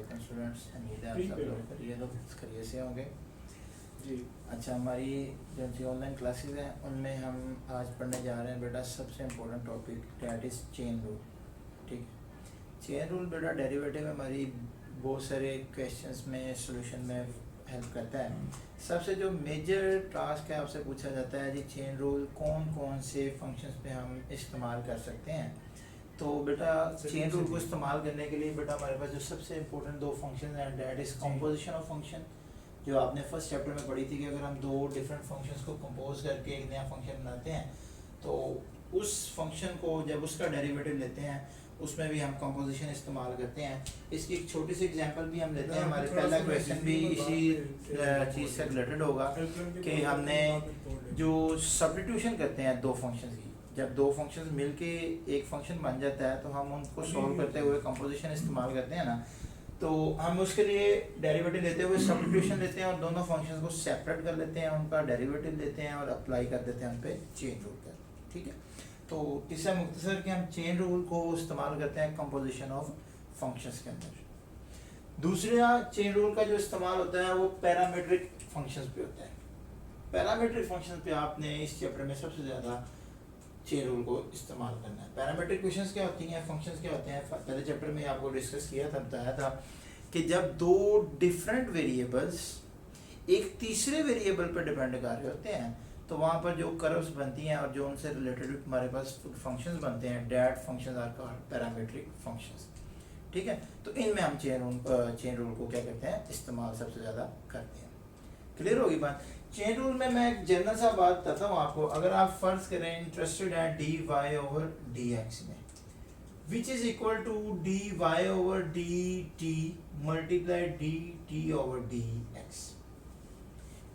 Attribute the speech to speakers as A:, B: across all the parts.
A: Welcome students. उम्मीद है आप सब लोग खैरियत से होंगे
B: जी।
A: अच्छा, हमारी जो ऑनलाइन क्लासेस हैं उनमें हम आज पढ़ने जा रहे हैं बेटा सबसे important topic, that is chain rule. ठीक है, चेन रूल बेटा डेरिवेटिव में हमारी बहुत सारे क्वेश्चंस में सॉल्यूशन में हेल्प करता है। सबसे जो मेजर टास्क है आपसे पूछा जाता है जी, चेन रूल कौन कौन से फंक्शंस पे हम इस्तेमाल कर सकते हैं। तो बेटा चेन रूल को इस्तेमाल करने के लिए बेटा हमारे पास जो सबसे इम्पोर्टेंट दो फंक्शन हैं, that is composition of function, जो आपने फर्स्ट चैप्टर में पढ़ी थी कि अगर हम दो डिफरेंट फंक्शंस को कंपोज करके एक नया फंक्शन बनाते हैं तो उस फंक्शन को जब उसका डेरिवेटिव लेते हैं उसमें भी हम कंपोजिशन इस्तेमाल करते हैं। इसकी एक छोटी सी एग्जांपल भी हम लेते हैं। हमारे पहला क्वेश्चन भी इसी चीज़ से रिलेटेड होगा कि हमने जो सब्स्टिट्यूशन करते हैं दो फंक्शंस की, जब दो फंक्शंस मिलके एक फंक्शन बन जाता है तो हम उनको सॉल्व करते हुए कंपोजिशन इस्तेमाल करते हैं ना, तो हम उसके लिए डेरिवेटिव लेते हुए सब्स्टिट्यूशन लेते हैं और दोनों फंक्शंस को सेपरेट कर लेते हैं, उनका डेरिवेटिव लेते हैं और अप्लाई कर देते हैं उन पे चेन रूल का। ठीक है, तो इससे मुख्तसर कि हम चेन रूल को इस्तेमाल करते हैं कंपोजिशन ऑफ फंक्शंस के अंदर। दूसरा चेन रूल का जो इस्तेमाल होता है वो पैरामीट्रिक फंक्शंस पे होता है। पैरामीट्रिक फंक्शंस पे आपने इस चैप्टर में सबसे ज़्यादा चेन रूल को इस्तेमाल करना है। पैरामीट्रिक क्वेश्चंस क्या होती हैं, फंक्शंस क्या होते हैं, पहले चैप्टर में आपको डिस्कस किया था, बताया था कि जब दो डिफरेंट वेरिएबल्स एक तीसरे वेरिएबल पर डिपेंड कर रहे होते हैं तो वहाँ पर जो कर्व्स बनती हैं और जो उनसे रिलेटेड हमारे पास फंक्शंस बनते हैं, that functions are called parametric functions. ठीक है, तो इनमें हम चेन रूल को क्या करते हैं, इस्तेमाल सबसे ज़्यादा करते हैं। क्लियर होगी बात। चेन रूल में मैं एक जनरल सा बात बताता हूँ आपको। अगर आप फर्ज करें इंटरेस्टेड हैं D Y over D X में, which is equal to D Y over D T multiply D T over D X.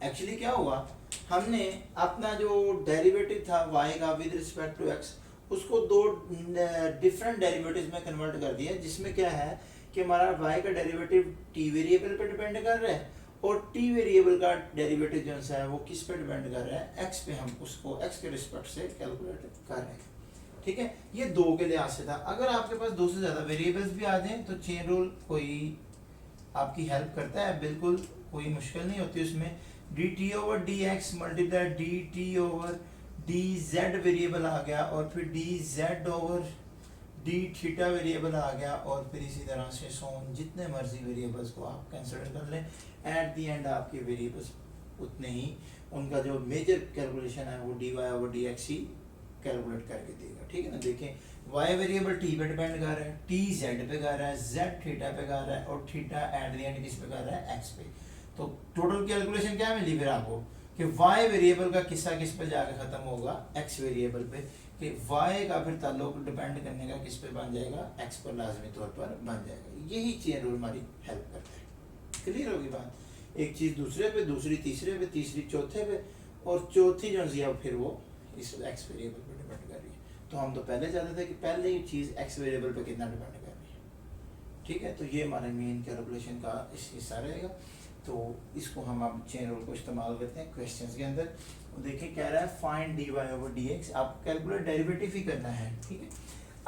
A: Actually क्या हुआ, हमने अपना जो डेरिवेटिव था y का विद रिस्पेक्ट टू x उसको दो डिफरेंट डेरिवेटिव्स में कन्वर्ट कर दिया, जिसमें क्या है कि हमारा y का डेरिवेटिव t वेरिएबल पे डिपेंड कर रहा है और t वेरिएबल का डेरिवेटिव जो है वो किस पे डिपेंड कर रहा है, x पे। हम उसको x के रिस्पेक्ट से कैलकुलेट कर रहे हैं। ठीक है, ये दो के लिहाज से था। अगर आपके पास दो से ज़्यादा वेरिएबल्स भी आ जाएं तो चेन रूल कोई आपकी हेल्प करता है, बिल्कुल कोई मुश्किल नहीं होती उसमें। D T over D X multiply D T over D Z variable आ गया और फिर D Z over D theta variable आ गया और फिर इसी तरह से सोन जितने मर्जी वेरिएबल्स को आप कंसिडर कर लें, एट दी एंड आपके वेरिएबल्स उतने ही, उनका जो मेजर कैलकुलेशन है वो D Y over D X ही कैलकुलेट करके देगा। ठीक है ना, देखें वाई वेरिएबल टी पे डिपेंड कर रहा है, टी जेड पे कर रहा है, जेड थीटा पे कर रहा है और थीटा एट दी एंड किस पे कर रहा है, एक्स पे। तो टोटल कैलकुलेशन क्या मिली फिर आपको कि y वेरिएबल का किस्सा किस पे जाकर खत्म होगा, x वेरिएबल पे, कि y का फिर ताल्लुक डिपेंड करने का किस पे बन जाएगा, x पर लाजमी तौर पर बन जाएगा। यही चेन रूल हमारी हेल्प करता है। क्लियर होगी बात। एक चीज़ दूसरे पे, दूसरी तीसरे पे, तीसरी चौथे पे और चौथी जो है फिर वो इस x वेरिएबल पे डिपेंड कर रही है। तो हम तो पहले चाहते थे कि पहले ये चीज़ x वेरिएबल पे कितना डिपेंड कर रही है। ठीक है, तो ये हमारे मेन कैलकुलेशन का इस हिस्सा रहेगा। तो इसको हम अब चेन रूल को इस्तेमाल करते हैं क्वेश्चंस के अंदर। तो देखिए क्या रहा है, find d Y over D x, आप कैलकुलेट डेरिवेटिव ही करना है। ठीक है,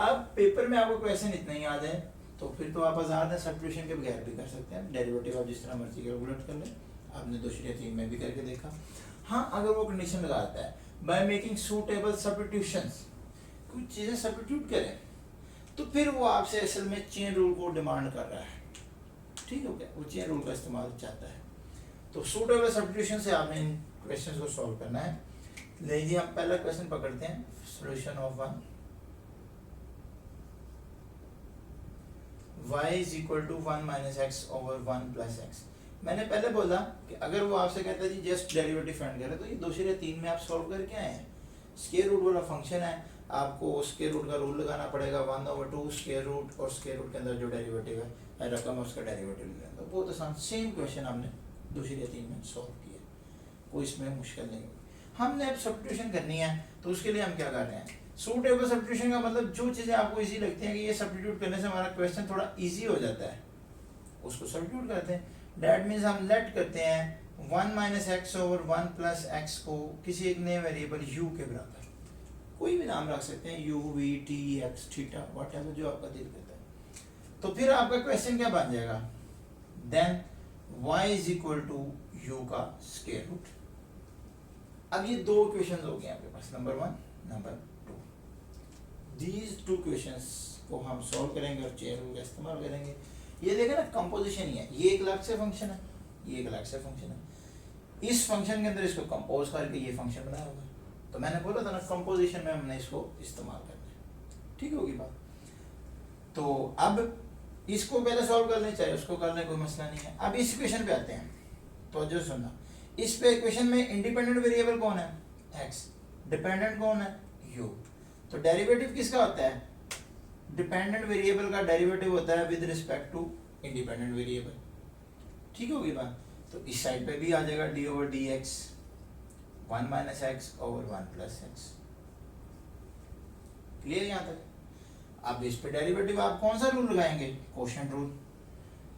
A: अब पेपर में आपको क्वेश्चन इतना ही याद है तो फिर तो आप आज़ाद हैं, सब्स्टिट्यूशन के बगैर भी कर सकते हैं। डेरिवेटिव आप जिस तरह मर्जी कैलकुलेट कर लें, आपने 2/3 में भी करके देखा। हाँ, अगर वो कंडीशन लगाता है बाय मेकिंग सूटेबल सब्स्टिट्यूशंस, कुछ चीज़ें सब्स्टिट्यूट करें, तो फिर वो आपसे असल में चेन रूल को डिमांड कर रहा है। ठीक हो गया, वो चेन रूल का इस्तेमाल चाहता है। तो सूटेबल सब्स्टिट्यूशन से आपने इन क्वेश्चंस को सॉल्व करना है। लीजिए हम पहला क्वेश्चन पकड़ते हैं, solution of one y is equal to 1 minus x over 1 plus x. मैंने पहले बोला कि अगर वो आपसे कहता है जी जस्ट डेरिवेटिव फाइंड करें, तो ये 2/3 में आप सॉल्व करके आए हैं। स्क्वायर रूट वाला फंक्शन है, आपको स्क्वायर रूट का रूल लगाना पड़ेगा, 1/2 स्क्वायर रूट और स्क्वायर रूट के अंदर जो डेरिवेटिव है रकम उसका डेरिवेटिव लेना। तो बहुत आसान सेम क्वेश्चन हमने 2/3 में सॉल्व किया, कोई इसमें मुश्किल नहीं होगी। हमने अब सब्स्टिट्यूशन करनी है तो उसके लिए हम क्या कर रहे हैं, सूटेबल सब्स्टिट्यूशन का मतलब जो चीज़ें आपको इजी लगती हैं कि ये सब्स्टिट्यूट करने से हमारा क्वेश्चन थोड़ा इजी हो जाता है, उसको सब्स्टिट्यूट करते हैं। दैट मीन्स हम लेट करते हैं 1 minus x over 1 plus x को किसी एक नए वेरिएबल u के बराबर, कोई भी नाम रख सकते हैं, u v t x theta whatever जो आपका दिल करता है। तो फिर आपका क्वेश्चन क्या बन जाएगा, then y is equal to u का स्क्वायर रूट। अब ये दो इक्वेशंस हो गए आपके पास, number 1 number 2। These two questions को हम सॉल्व करेंगे और चेन रूल का इस्तेमाल करेंगे। ये देखें ना, कंपोजिशन ही है, ये एक अलग से फंक्शन है, ये एक अलग से फंक्शन है। इस फंक्शन के अंदर इसको कंपोज करके ये फंक्शन बनाया होगा। तो मैंने बोला था ना, कंपोजिशन में हमने इसको इस्तेमाल करना है। ठीक होगी बात। तो अब इसको पहले सॉल्व कर लें, चाहे उसको कर लें, कोई मसला नहीं है। अब इस इक्वेशन पे आते हैं, तो जो सुनना, इस पे इक्वेशन में इंडिपेंडेंट वेरिएबल कौन है? x, डिपेंडेंट कौन है? u। तो डेरिवेटिव किसका होता है? डिपेंडेंट वेरिएबल का डेरिवेटिव होता है with respect to independent variable. ठीक होगी बात। तो इस साइड पे भी आ जाएगा D over D x, 1 minus x over 1 plus x. Clear यहाँ तक? अब इस पे डेरिवेटिव आप कौन सा रूल लगाएंगे? Quotient rule.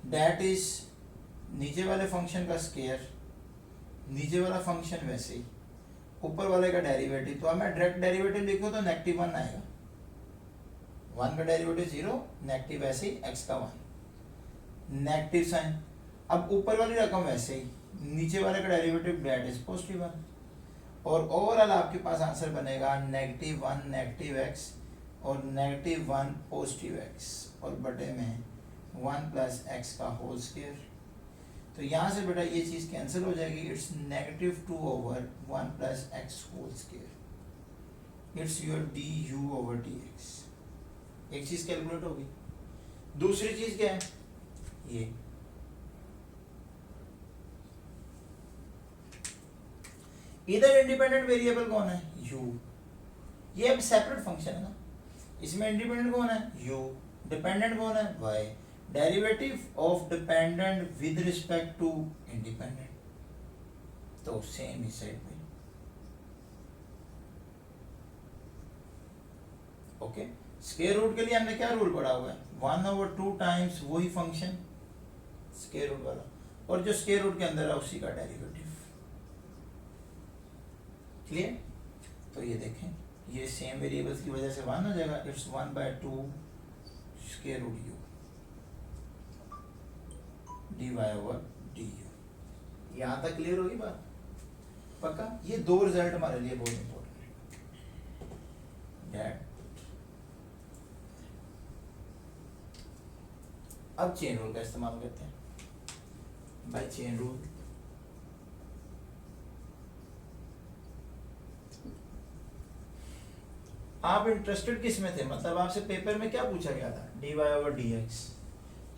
A: दैट इज नीचे वाले फंक्शन का स्क्वायर, नीचे वाला फंक्शन वैसे ही, ऊपर वाले का डेरिवेटिव। तो अब मैं डायरेक्ट डेरिवेटिव लिखूं तो -1 आएगा, 1 का डेरिवेटिव 0, नेगेटिव ऐसे ही x का 1, नेगेटिव साइन। अब ऊपर वाली रकम वैसे ही, नीचे वाले का डेरिवेटिव दैट इज +1, और ओवरऑल आपके पास आंसर बनेगा -1 नेगेटिव x और -1 पॉजिटिव x, और बटे में 1 प्लस x का होल स्क्वायर। तो यहाँ से बेटा ये चीज़ कैंसिल हो जाएगी, it's -2 over 1 plus x whole square. It's your du over dx। एक चीज़ कैलकुलेट होगी। दूसरी चीज़ क्या है? ये इधर इंडिपेंडेंट वेरिएबल कौन है? u। ये अब सेपरेट फंक्शन है ना, इसमें इंडिपेंडेंट कौन है? u, डिपेंडेंट कौन है? y। Derivative of dependent with respect to independent, तो सेम इस साइड में। ओके, स्क्वायर रूट के लिए हमने क्या रूल पढ़ा हुआ है? 1/2 टाइम्स वही फंक्शन स्क्वायर रूट वाला, और जो स्क्वायर रूट के अंदर है उसी का डेरिवेटिव। क्लियर? तो ये देखें, ये सेम वेरिएबल्स की वजह से 1 हो जाएगा, it's 1/2 square root u dy over du। यहाँ तक क्लियर होगी बात? पक्का? ये दो रिजल्ट हमारे लिए बहुत इंपॉर्टेंट है। अब चेन रूल का इस्तेमाल करते हैं। बाय चेन रूल आप इंटरेस्टेड किस में थे? मतलब आपसे पेपर में क्या पूछा गया था? dy over dx।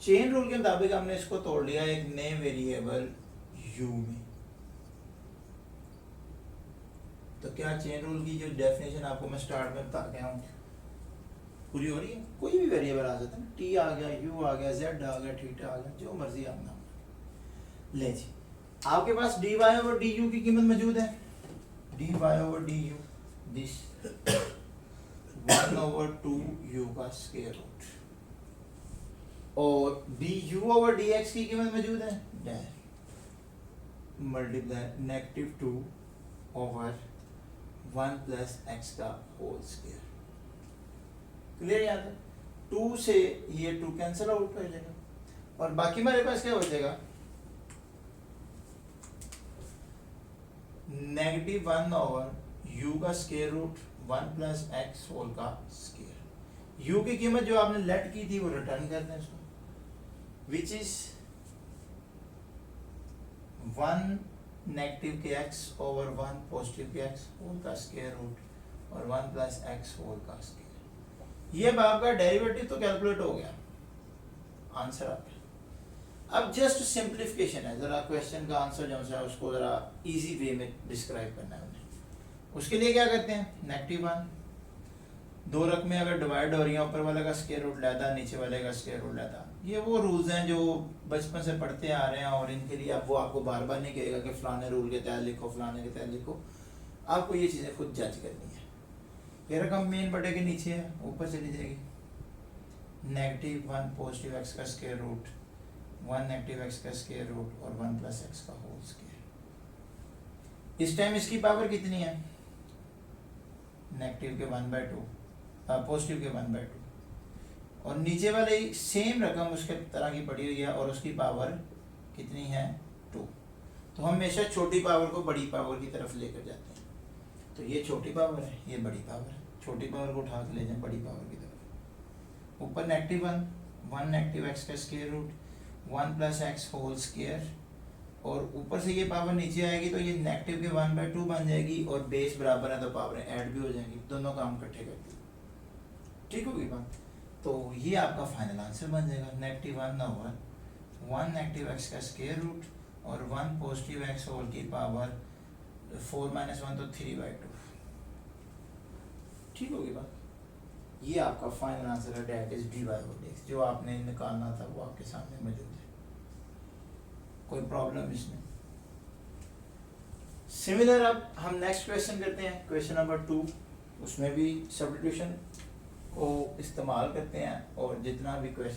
A: Chain rule के मुताबिक हमने इसको तोड़ लिया एक नए वेरिएबल u में। तो क्या चेन रूल की जो डेफिनेशन आपको मैं स्टार्ट में बता गया हूँ पूरी हो रही है? कोई भी वेरिएबल आ जाता है ना, t आ गया, u आ गया, z आ गया, थीटा आ गया, जो मर्जी आप नाम ले जी। आपके पास dy ओवर du की कीमत मौजूद है, dy over du this 1/2 u का स्क्वायर रूट, और du ओवर dx की कीमत मौजूद है, मल्टीप्लाई -2 ओवर 1 प्लस x का होल स्क्वायर। क्लियर? याद है? 2 से ये 2 कैंसिल आउट हो जाएगा, और बाकी हमारे पास क्या हो जाएगा? -1 ओवर u का square root 1 plus x whole का स्क्वायर। u की कीमत जो आपने लेट की थी वो रिटर्न कर दें इसको, विच इज 1 नेगेटिव के x ओवर 1 पॉजिटिव के x होल का स्क्वायर रूट और 1 प्लस एक्स होल का स्क्वायर। ये अब आपका डेरिवेटिव तो कैलकुलेट हो गया, आंसर आ गया। अब जस्ट सिंप्लीफिकेशन है, जरा क्वेश्चन का आंसर जो है उसको जरा इजी वे में डिस्क्राइब करना है। उसके लिए क्या करते हैं? -1, दो रकमें अगर डिवाइड हो रही हैं, ऊपर वाले का स्क्वायर रूट लेता, नीचे वाले का स्क्वायर रूट लेता। ये वो रूल्स हैं जो बचपन से पढ़ते आ रहे हैं, और इनके लिए अब वो आपको बार बार नहीं कहेगा कि फलाने रूल के तहत लिखो, फलाने के तहत लिखो। आपको ये चीज़ें खुद जज करनी है। ये रकम मेन बटे के नीचे है, ऊपर चली जाएगी। -1 पॉजिटिव एक्स का स्क्वायर रूट, 1 नेगेटिव एक्स का स्क्वायर रूट और 1 प्लस एक्स का होल स्क्वायर। इस टाइम इसकी पावर कितनी है? नेगेटिव के 1/2, पॉजिटिव के 1/2, और नीचे वाले सेम रकम उसके तरह की पड़ी हुई है और उसकी पावर कितनी है 2। तो हम हमेशा छोटी पावर को बड़ी पावर की तरफ लेकर जाते हैं। तो ये छोटी पावर है, ये बड़ी पावर है, छोटी पावर को उठा के ले जाएं बड़ी पावर की तरफ। ऊपर -1 नेगेटिव एक्स का square root 1 + x whole square, और ऊपर से ये पावर नीचे आएगी तो ये नेगेटिव के 1/2 बन जाएगी, और बेस बराबर है तो पावर ऐड भी हो जाएंगी, दोनों काम इकट्ठे करती है। ठीक होगी बात। तो ये आपका फाइनल आंसर बन जाएगा -1/1 नेगेटिव एक्स का स्क्वायर रूट और 1 पॉजिटिव एक्स होल की पावर 4 - 1 तो 3/2। ठीक होगी बात। ये आपका फाइनल आंसर है, डेट इज dy/dx। जो आपने निकालना था वो आपके सामने मौजूद है, कोई प्रॉब्लम इसमें। सिमिलर अब हम नेक्स्ट क्वेश्चन करते हैं, क्वेश्चन नंबर 2। उसमें भी सब्स्टिट्यूशन को इस्तेमाल करते हैं, और जितना भी क्वेश्चन